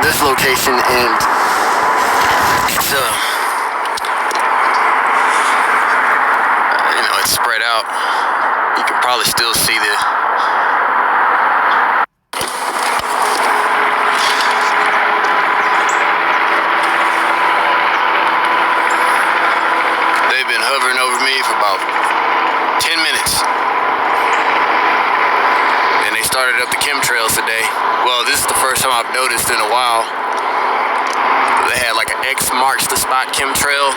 this location, and it's it's spread out. You can probably still see they've been hovering over me for about 10 minutes. And they started up the chemtrails today. Well, this is the first time I've noticed in a while. They had like an X marks the spot chemtrail.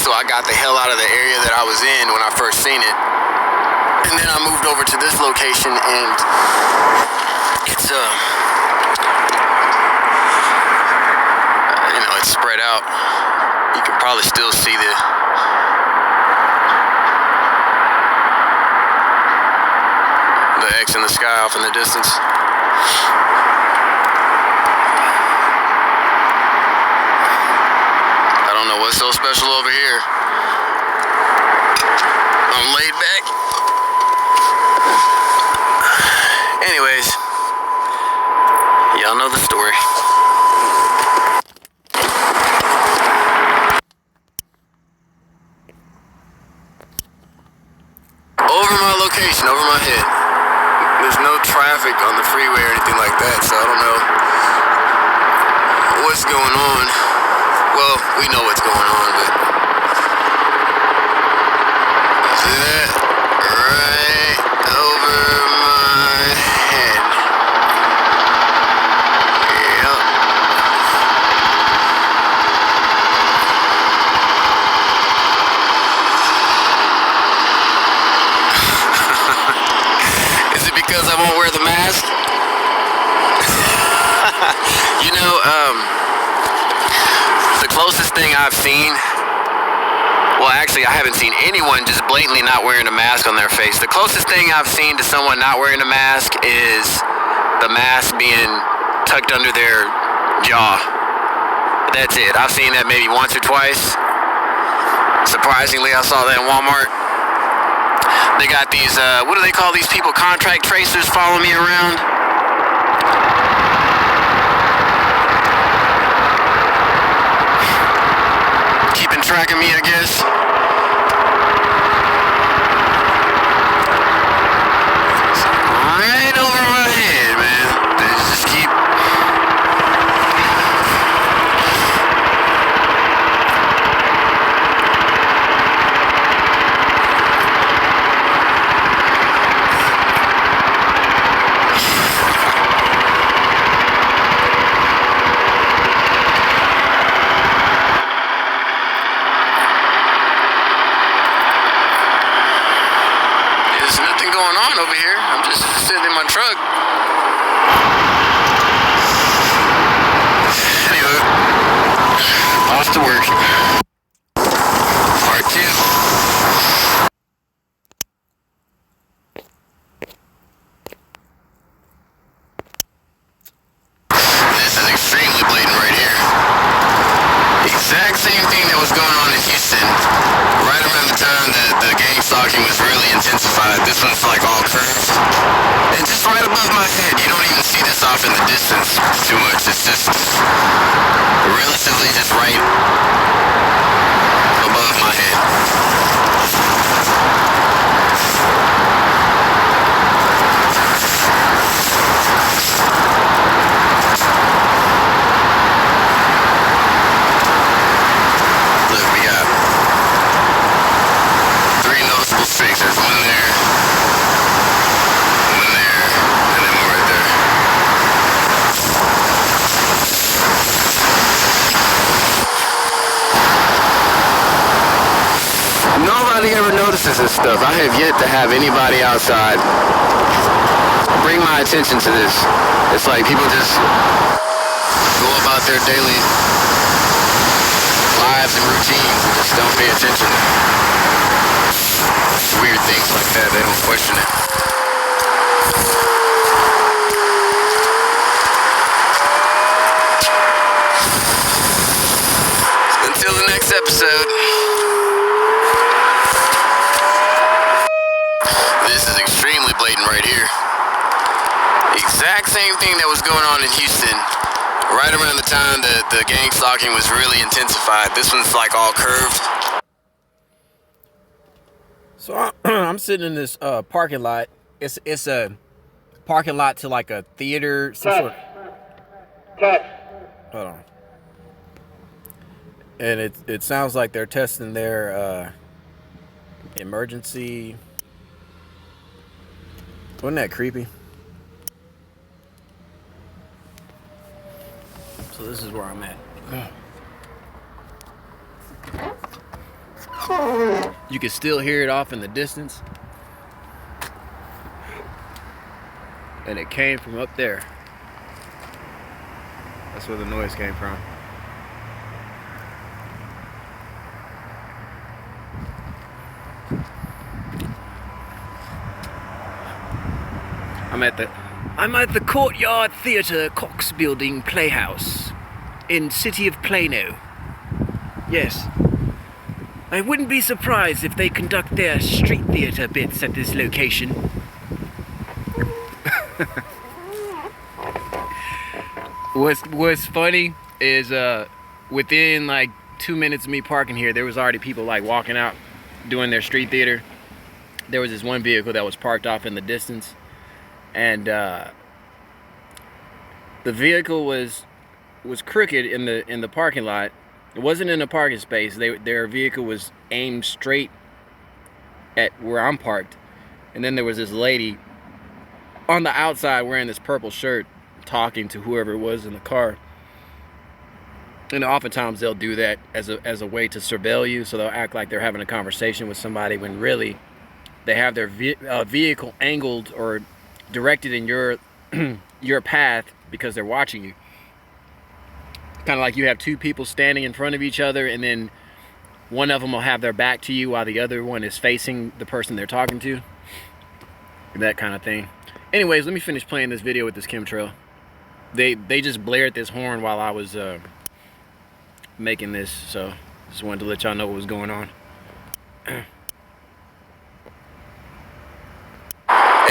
So I got the hell out of the area that I was in when I first seen it. And then I moved over to this location, and it's it's spread out. You can probably still see the X in the sky off in the distance. I don't know what's so special over here. I'm laid back. Anyways, y'all know the story. Over my location, over my head. There's no traffic on the freeway or anything like that, so I don't know what's going on. Well, we know what's going on, but see that? Right over my head. Yep. Is it because I won't wear the mask? The closest thing I've seen, well, actually, I haven't seen anyone just blatantly not wearing a mask on their face. The closest thing I've seen to someone not wearing a mask is the mask being tucked under their jaw. That's it. I've seen that maybe once or twice. Surprisingly, I saw that in Walmart. They got these, what do they call these people? Contract tracers following me around. Keeping track of me, I guess. Right over my head, man. They just keep... There's nothing going on over here. I'm just sitting in my truck. Anyway, off to work. Part 2. This is extremely blatant right here. Exact same thing that was going on in Houston. Right around the time that the gang stalking was really intensified. This one's like all curved. And just right above my head. You don't even see this off in the distance too much. It's just relatively just right above my head. Look, we got 3 noticeable streaks. There's one there, and then one right there. Nobody ever notices this stuff. I have yet to have anybody outside bring my attention to this. It's like people just go about their daily lives and routines and just don't pay attention. Weird things like that, they don't question it. Until the next episode. This is extremely blatant right here. Exact same thing that was going on in Houston. Right around the time that the gang stalking was really intensified. This one's like all curved. So I'm sitting in this parking lot. It's a parking lot to like a theater. Some sort of, hold on. And it sounds like they're testing their emergency. Wasn't that creepy? So this is where I'm at. You can still hear it off in the distance. And it came from up there. That's where the noise came from. I'm at the Courtyard Theatre Cox Building Playhouse in City of Plano. Yes. I wouldn't be surprised if they conduct their street theater bits at this location. What's funny is within like 2 minutes of me parking here, there was already people like walking out doing their street theater. There was this one vehicle that was parked off in the distance, and the vehicle was crooked in the parking lot. It wasn't in a parking space. Their vehicle was aimed straight at where I'm parked, and then there was this lady on the outside wearing this purple shirt talking to whoever it was in the car. And oftentimes they'll do that as a way to surveil you, so they'll act like they're having a conversation with somebody when really they have their vehicle angled or directed in your path because they're watching you. Kind of like you have two people standing in front of each other, and then one of them will have their back to you while the other one is facing the person they're talking to. That kind of thing. Anyways, let me finish playing this video with this chemtrail. They just blared this horn while I was making this, so just wanted to let y'all know what was going on. And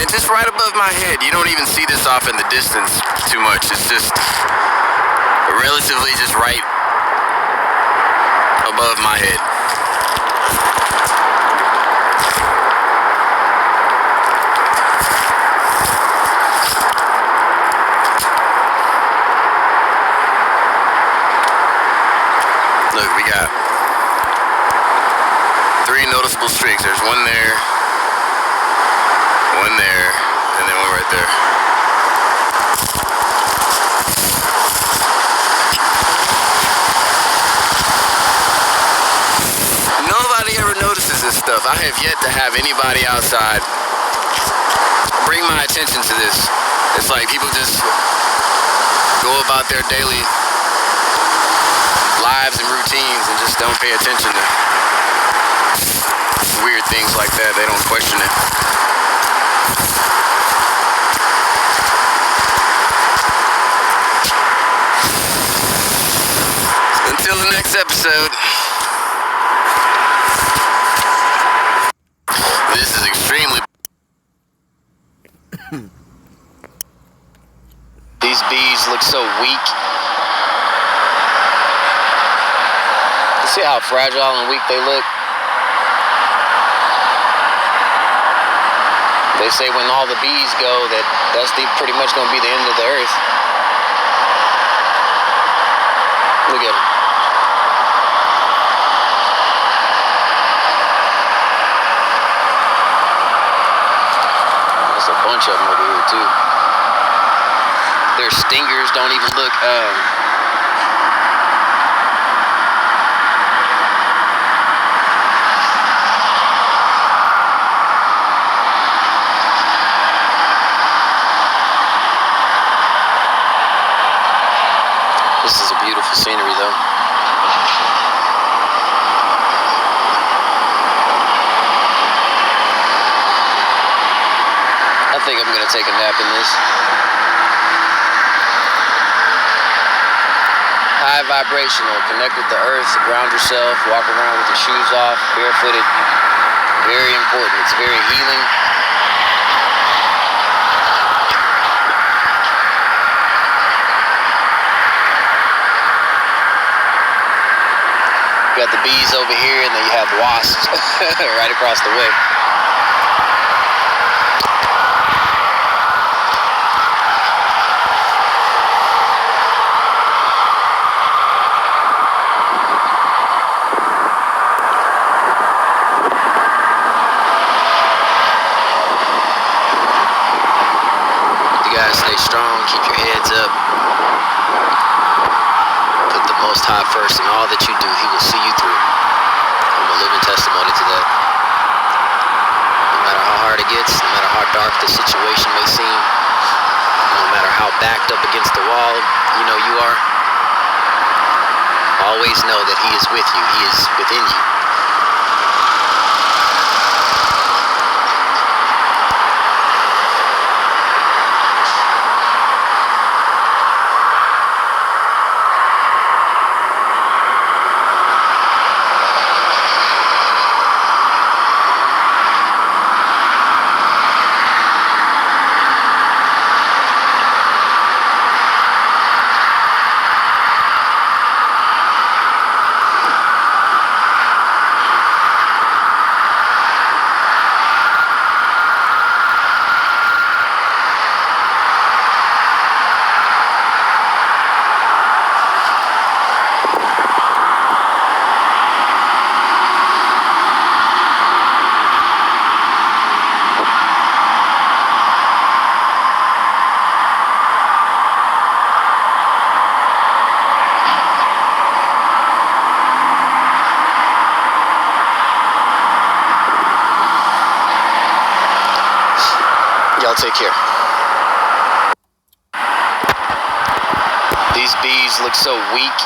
just right above my head, you don't even see this off in the distance too much. It's just relatively just right above my head. Look, we got 3 noticeable streaks. There's one there, and then one right there. Nobody ever notices this stuff. I have yet to have anybody outside bring my attention to this. It's like people just go about their daily lives and routines and just don't pay attention to weird things like that. They don't question it. Until the next episode. This is extremely... These bees look so weak. See how fragile and weak they look? They say when all the bees go, that's pretty much going to be the end of the earth. Look at them. There's a bunch of them over here too. Their stingers don't even look... This is a beautiful scenery, though. I think I'm going to take a nap in this. High vibrational. Connect with the earth, ground yourself, walk around with your shoes off, barefooted. Very important. It's very healing. You got the bees over here, and then you have wasps right across the way. You guys stay strong, keep your heads up. Put the Most High first in all that you do. He will see you through. I'm a living testimony to that. No matter how hard it gets, no matter how dark the situation may seem, no matter how backed up against the wall you are, always know that He is with you. He is within you. Y'all take care. These bees look so weak.